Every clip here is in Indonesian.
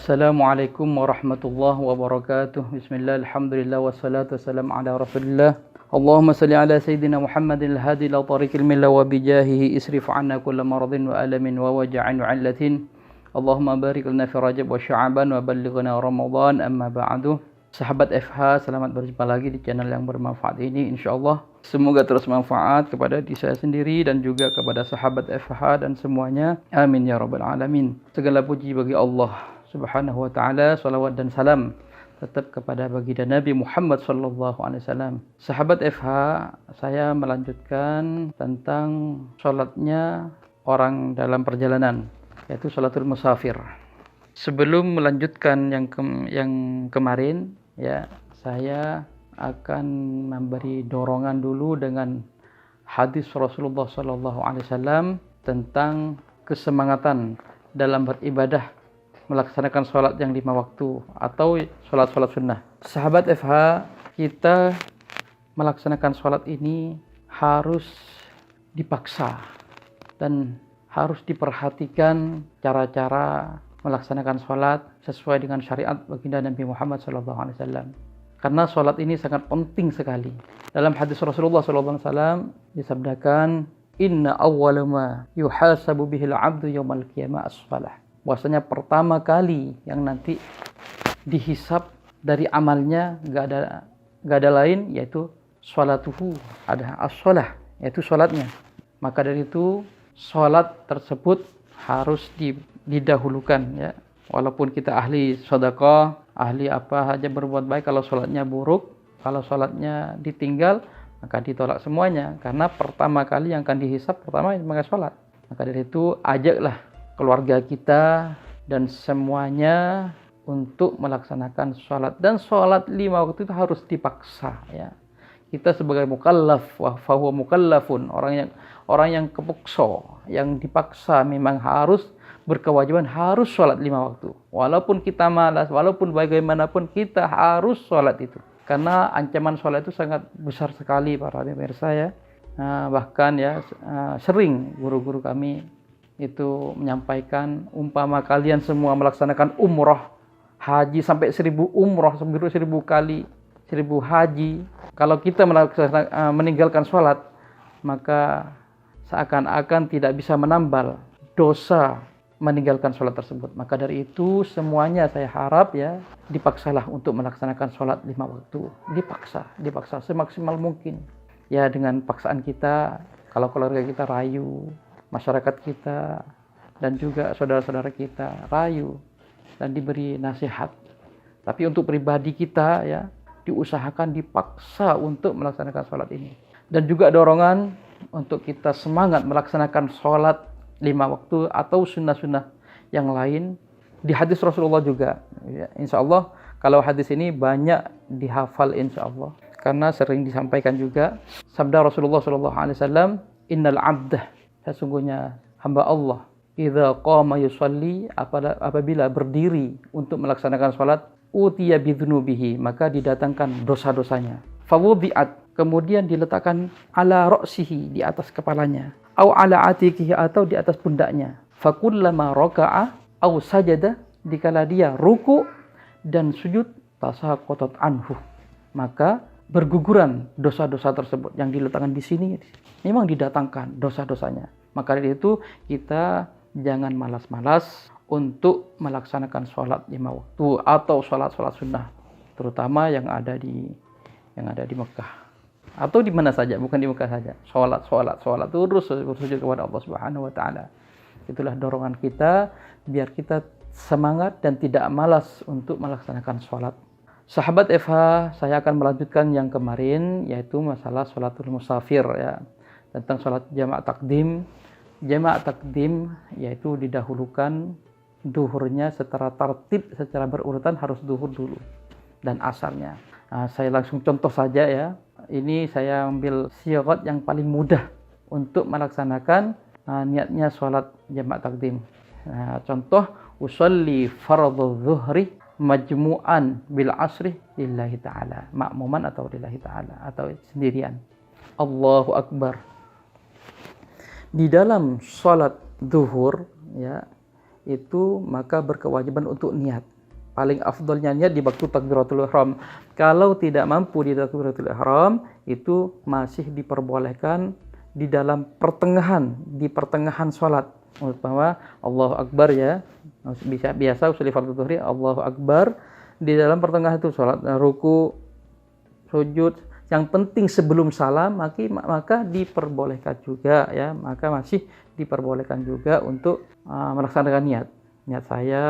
Assalamualaikum warahmatullahi wabarakatuh. Bismillah, alhamdulillah, wassalatu wassalamu ala rasulillah. Allahumma salli ala Sayyidina Muhammadin al-hadi ila tariqil millah wa bijahihi isrif anna kulla maradhin wa alamin wa waja'in wa allatin. Allahumma barik lana fi Rajab wa Sya'ban wa ballighna Ramadan, amma ba'du. Sahabat FH, selamat berjumpa lagi di channel yang bermanfaat ini insyaallah. Semoga terus manfaat kepada diri saya sendiri dan juga kepada sahabat FH dan semuanya. Amin ya rabbal alamin. Segala puji bagi Allah Subhanahu wa ta'ala, salawat dan salam tetap kepada baginda Nabi Muhammad sallallahu alaihi wasallam. Sahabat FH, saya melanjutkan tentang sholatnya orang dalam perjalanan, yaitu sholatul musafir. Sebelum melanjutkan yang kemarin, ya, saya akan memberi dorongan dulu dengan hadis Rasulullah sallallahu alaihi wasallam tentang kesemangatan dalam beribadah, melaksanakan sholat yang 5 waktu atau sholat-sholat sunnah. Sahabat FH, kita melaksanakan sholat ini harus dipaksa dan harus diperhatikan cara-cara melaksanakan sholat sesuai dengan syariat baginda Nabi Muhammad SAW. Karena sholat ini sangat penting sekali. Dalam hadis Rasulullah SAW disabdakan, Inna awwala ma yuhasabu bihil abdu yawmal qiyamah as-salah. Bahwasanya pertama kali yang nanti dihisab dari amalnya gak ada lain yaitu sholatuhu, ada as-sholah, yaitu sholatnya. Maka dari itu sholat tersebut harus didahulukan, ya. Walaupun kita ahli sedekah, ahli apa saja berbuat baik, kalau sholatnya buruk, kalau sholatnya ditinggal, maka ditolak semuanya. Karena pertama kali yang akan dihisab pertama sebagai sholat. Maka dari itu ajaklah keluarga kita dan semuanya untuk melaksanakan sholat. Dan sholat 5 waktu itu harus dipaksa, ya. Kita sebagai mukallaf, wa fahuwa mukallafun, orang yang kepukso, yang dipaksa memang harus berkewajiban harus sholat 5 waktu. Walaupun kita malas, walaupun bagaimanapun kita harus sholat itu. Karena ancaman sholat itu sangat besar sekali para pemirsa, ya. Bahkan ya sering guru-guru kami itu menyampaikan, umpama kalian semua melaksanakan umroh, haji sampai 1000 umroh, 1000 kali, 1000 haji. Kalau kita meninggalkan sholat, maka seakan-akan tidak bisa menambal dosa meninggalkan sholat tersebut. Maka dari itu semuanya saya harap, ya, dipaksalah untuk melaksanakan sholat 5 waktu. Dipaksa semaksimal mungkin. Ya, dengan paksaan kita, kalau keluarga kita rayu, masyarakat kita dan juga saudara-saudara kita rayu dan diberi nasihat. Tapi untuk pribadi kita, ya, diusahakan dipaksa untuk melaksanakan sholat ini. Dan juga dorongan untuk kita semangat melaksanakan sholat 5 waktu atau sunnah-sunnah yang lain di hadis Rasulullah juga, ya. Insya Allah kalau hadis ini banyak dihafal insya Allah, karena sering disampaikan juga sabda Rasulullah SAW, Innal abdah, sesungguhnya hamba Allah, idza qama yusalli, apabila berdiri untuk melaksanakan salat, utiya bidzunubihi, maka didatangkan dosa-dosanya. Fawudi'at, kemudian diletakkan ala ra'sihi, di atas kepalanya, au ala atikihi, atau di atas pundaknya. Fakullama raka'a au sajada, dikala dia ruku dan sujud, tasaqatat anhu, maka berguguran dosa-dosa tersebut yang diletakkan di sini, memang didatangkan dosa-dosanya. Maka dari itu kita jangan malas-malas untuk melaksanakan sholat 5 waktu atau sholat-sholat sunnah, terutama yang ada di Mekah atau di mana saja, bukan di Mekah saja. Sholat terus bersujud kepada Allah Subhanahu wa ta'ala. Itulah dorongan kita biar kita semangat dan tidak malas untuk melaksanakan sholat. Sahabat FH, saya akan melanjutkan yang kemarin, yaitu masalah sholatul musafir, ya, tentang sholat jama' takdim. Jama' takdim yaitu didahulukan duhurnya secara tertib, secara berurutan, harus duhur dulu dan asarnya. Saya langsung contoh saja, ya. Ini saya ambil syigat yang paling mudah untuk melaksanakan niatnya sholat jama' takdim. Contoh, usolli fardhu zuhri majmu'an bil asri lillahi ta'ala, makmuman atau lillahi ta'ala, atau sendirian. Allahu Akbar. Di dalam sholat zuhur, ya, itu maka berkewajiban untuk niat. paling afdolnya niat di waktu takbiratul ihram. Kalau tidak mampu di takbiratul ihram, itu masih diperbolehkan di dalam di pertengahan sholat. Bahwa Allahu Akbar ya, biasa usul fardhu dhuhri Allahu Akbar, di dalam pertengahan itu sholat, ruku, sujud. Yang penting sebelum salam maka diperbolehkan juga ya, maka masih diperbolehkan juga untuk melaksanakan niat saya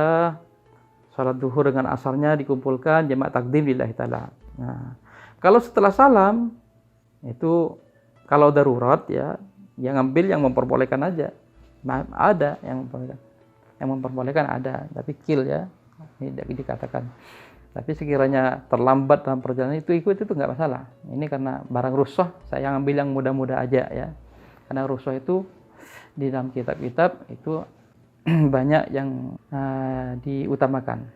sholat zuhur dengan asarnya dikumpulkan jamaah takdim lillahi ta'ala. Nah, kalau setelah salam itu kalau darurat ya, yang ambil yang memperbolehkan aja. Ada yang memperbolehkan ada, tapi ya tidak dikatakan. Tapi sekiranya terlambat dalam perjalanan itu nggak masalah. Ini karena barang rusuh, saya ambil yang mudah-mudah aja ya. Karena rusuh itu di dalam kitab-kitab itu banyak yang diutamakan.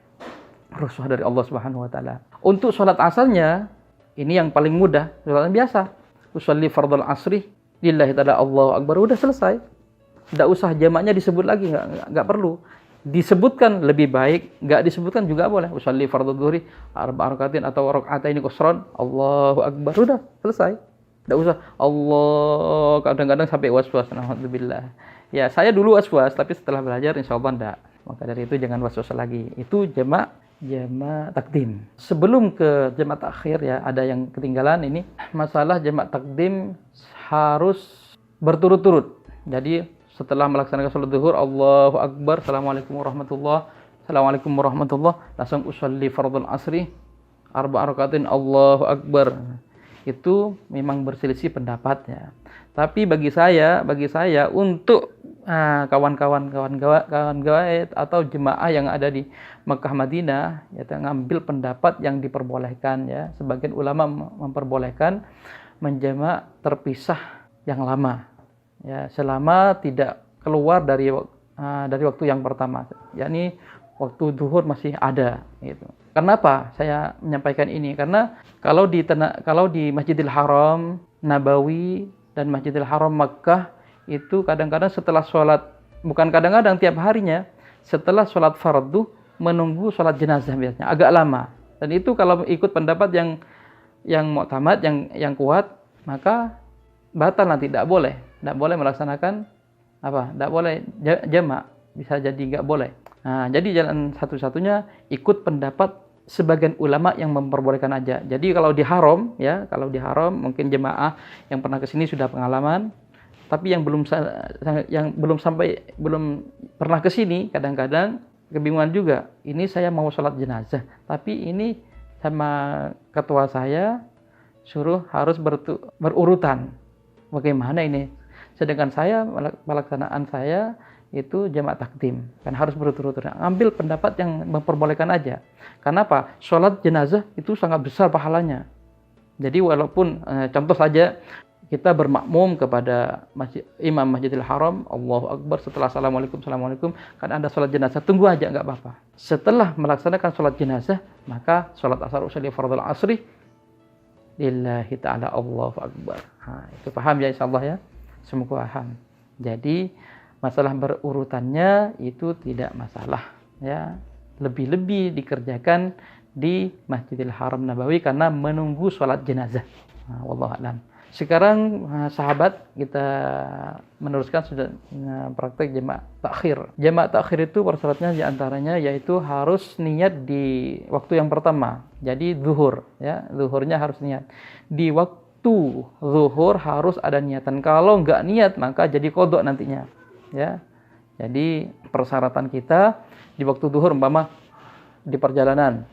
Rusuh dari Allah Subhanahu wa taala. Untuk sholat asarnya ini yang paling mudah, sholat biasa. Usolli fardhul asri lillahi ta'ala Allahu Akbar, udah selesai. Tidak usah jamaknya disebut lagi, nggak perlu. Disebutkan lebih baik, nggak disebutkan juga boleh. Usolli fardhu dhuhri arba'a rakaatin atau raka'ataini qasran Allahu Akbar, udah selesai. Tidak usah Allah, kadang-kadang sampai was-was, alhamdulillah. Ya, saya dulu was-was, tapi setelah belajar insyaallah enggak. Maka dari itu jangan was-was lagi. Itu jamak takdim. Sebelum ke jamak takhir ya, ada yang ketinggalan ini. Masalah jamak takdim harus berturut-turut. Jadi setelah melaksanakan sholat zuhur, Allahu Akbar, Assalamualaikum warahmatullah, langsung usolli fardhul asri arba'a rakaatin Allahu Akbar. Itu memang berselisih pendapat ya. Tapi bagi saya untuk kawan-kawan atau jemaah yang ada di Mekah Madinah ya, ngambil pendapat yang diperbolehkan ya. Sebagian ulama memperbolehkan menjamak terpisah yang lama. Ya, selama tidak keluar dari waktu yang pertama, yakni waktu zuhur masih ada gitu. Kenapa saya menyampaikan ini? Karena kalau di Masjidil Haram Nabawi dan Masjidil Haram Makkah itu kadang-kadang setelah sholat, bukan kadang-kadang tiap harinya, setelah sholat fardu menunggu sholat jenazah biasanya agak lama. Dan itu kalau ikut pendapat yang mu'tamad, yang kuat, maka batal, nanti tidak boleh melaksanakan tidak boleh jamak, bisa jadi nggak boleh. Nah, jadi jalan satu-satunya ikut pendapat sebagian ulama yang memperbolehkan aja. Jadi kalau di haram mungkin jemaah yang pernah kesini sudah pengalaman, tapi yang belum pernah kesini kadang-kadang kebingungan juga. Ini saya mau sholat jenazah, tapi ini sama ketua saya suruh harus berurutan. Bagaimana ini? Sedangkan pelaksanaan saya itu jamak takdim, kan harus berturut-turut. Ambil pendapat yang memperbolehkan aja. Kenapa? Sholat jenazah itu sangat besar pahalanya. Jadi walaupun contoh saja kita bermakmum kepada imam Masjidil Haram, Allahu Akbar, setelah assalamualaikum, kan ada sholat jenazah, tunggu aja nggak apa-apa. Setelah melaksanakan sholat jenazah, maka sholat asar usolli fardhul asri lillahi ta'ala Allahu Akbar. Itu paham ya insyaallah ya? Semoga paham. Jadi masalah berurutannya itu tidak masalah ya. Lebih-lebih dikerjakan di Masjidil Haram Nabawi karena menunggu sholat jenazah. Wallahu a'lam. Sekarang sahabat kita meneruskan sudah praktek jamak takhir. Jamak takhir itu persyaratannya diantaranya yaitu harus niat di waktu yang pertama. Jadi zuhur ya, zuhurnya harus niat. Di waktu zuhur harus ada niatan. Kalau nggak niat maka jadi qadha nantinya ya. Jadi persyaratan kita di waktu zuhur, umpama di perjalanan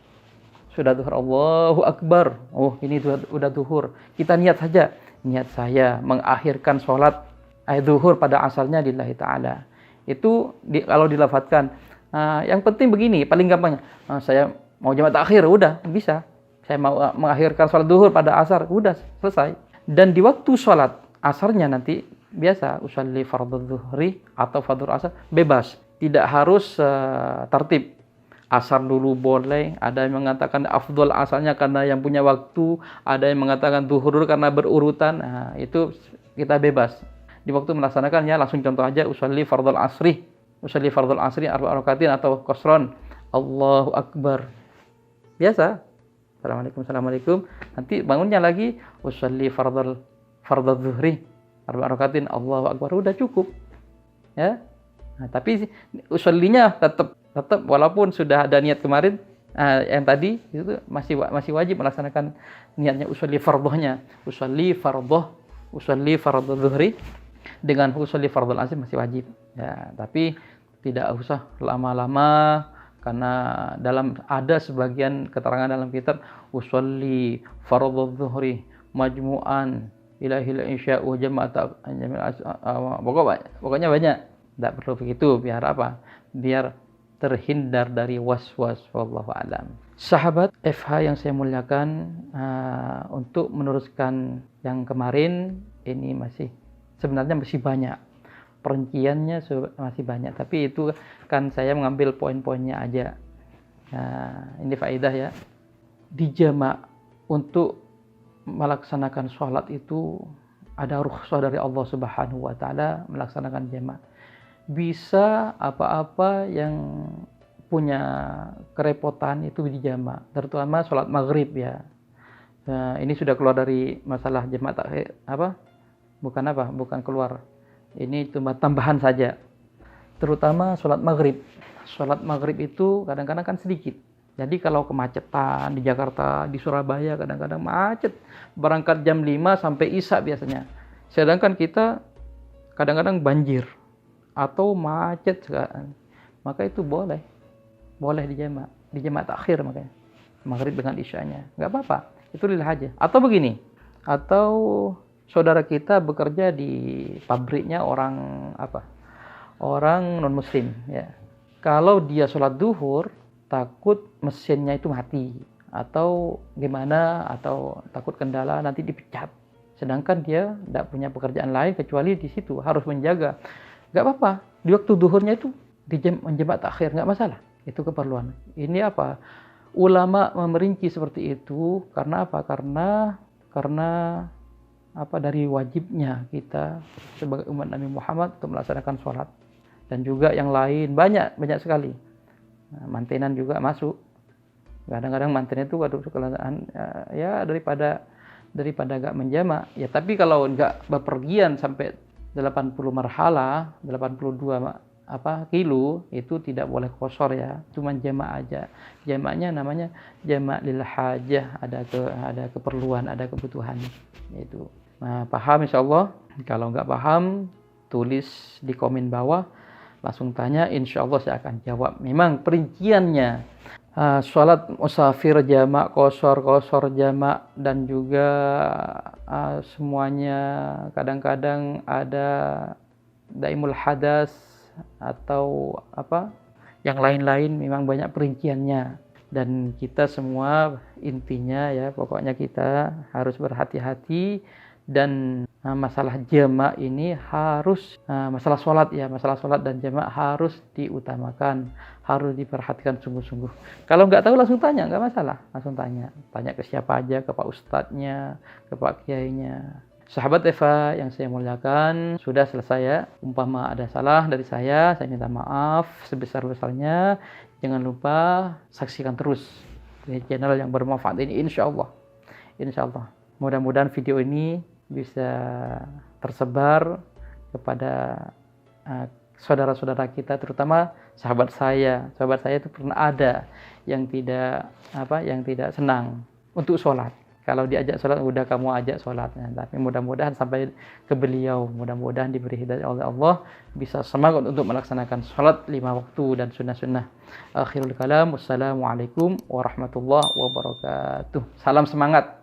sudah zuhur, Allahu Akbar, oh ini sudah zuhur, kita niat saja, niat saya mengakhirkan sholat zuhur pada asalnya lillahi ta'ala. Itu kalau dilafadzkan, yang penting begini, paling gampangnya, saya mau jamak takhir, udah bisa. Saya mau mengakhirkan sholat zuhur pada asar, udah selesai. Dan di waktu sholat asarnya nanti biasa usolli fardhu zuhri atau fardhu asar, bebas, tidak harus tertib. Asar dulu boleh, ada yang mengatakan afdol asalnya karena yang punya waktu, ada yang mengatakan zuhur dulu karena berurutan. Nah, itu kita bebas. Di waktu melaksanakannya langsung contoh aja usolli fardhul asri arba'a rakaatin atau qasron Allahu Akbar. Biasa. Assalamualaikum, assalamualaikum. Nanti bangunnya lagi, usolli fardhu zuhri, arba rakaatin, Allahu Akbar. Udah cukup. Ya. Nah, tapi usollinya tetap walaupun sudah ada niat kemarin, yang tadi itu masih wajib melaksanakan niatnya usolli fardhuhnya. Usolli fardhu zuhri dengan usolli fardhul asr masih wajib. Ya, tapi tidak usah lama-lama. Karena ada sebagian keterangan dalam kitab usolli fardhu zuhri majmu'an ilahil isya wa jama'at, pokoknya banyak. Tidak perlu begitu. Biar apa? Biar terhindar dari was-was. Wallahu a'lam. Sahabat FH yang saya muliakan, untuk meneruskan yang kemarin ini sebenarnya masih banyak. Perinciannya masih banyak, tapi itu kan saya mengambil poin-poinnya aja. Nah, ini faedah ya. Dijamak untuk melaksanakan sholat itu ada rukhsah dari Allah Subhanahu wa taala melaksanakan jamak. Bisa apa-apa yang punya kerepotan itu dijamak, terutama sholat maghrib ya. Nah, ini sudah keluar dari masalah jamak takhir bukan keluar. Ini cuma tambahan saja. Terutama sholat maghrib. Sholat maghrib itu kadang-kadang kan sedikit. Jadi kalau kemacetan di Jakarta, di Surabaya kadang-kadang macet. Berangkat jam 5 sampai Isya biasanya. Sedangkan kita kadang-kadang banjir. Atau macet sekarang. Maka itu boleh dijamak. Dijamak takhir makanya. Maghrib dengan Isyanya. Nggak apa-apa. Itu lillah aja. Atau begini. Atau saudara kita bekerja di pabriknya orang non muslim ya. Kalau dia sholat duhur takut mesinnya itu mati atau gimana, atau takut kendala nanti dipecat, sedangkan dia tidak punya pekerjaan lain kecuali di situ, harus menjaga. Nggak apa-apa di waktu duhurnya itu menjamak takhir, nggak masalah, itu keperluan. Ini ulama memerinci seperti itu karena dari wajibnya kita sebagai umat Nabi Muhammad untuk melaksanakan sholat. Dan juga yang lain banyak sekali. Mantenan juga masuk. Kadang-kadang mantenan itu ya daripada gak menjamak. Ya tapi kalau gak bepergian sampai 80 marhalah, 82 kilo, itu tidak boleh qashar ya. Cuma jamak aja. Jamaknya namanya jamak lil hajah, ada keperluan, ada kebutuhan itu. Nah, paham insyaallah. Kalau nggak paham, tulis di komen bawah, langsung tanya, insyaallah saya akan jawab. Memang perinciannya sholat musafir jamak, qashar jamak, dan juga semuanya kadang-kadang ada daimul hadas atau yang lain-lain, memang banyak perinciannya. Dan kita semua intinya ya, pokoknya kita harus berhati-hati. Dan masalah jamak ini harus masalah sholat dan jamak harus diutamakan, harus diperhatikan sungguh-sungguh. Kalau nggak tahu langsung tanya, nggak masalah, langsung tanya ke siapa aja, ke Pak Ustadznya, ke Pak Kiainya. Sahabat Eva yang saya muliakan, sudah selesai ya. Umpama ada salah dari saya minta maaf sebesar-besarnya. Jangan lupa saksikan terus di channel yang bermanfaat ini, insya Allah. Mudah-mudahan video ini bisa tersebar kepada saudara-saudara kita, terutama sahabat saya itu pernah ada yang tidak senang untuk sholat. Kalau diajak sholat, udah kamu ajak sholat. Tapi mudah-mudahan sampai ke beliau, mudah-mudahan diberi hidayah oleh Allah, bisa semangat untuk melaksanakan sholat 5 waktu dan sunnah-sunnah. Akhirul kalam, wassalamualaikum warahmatullahi wabarakatuh. Salam semangat.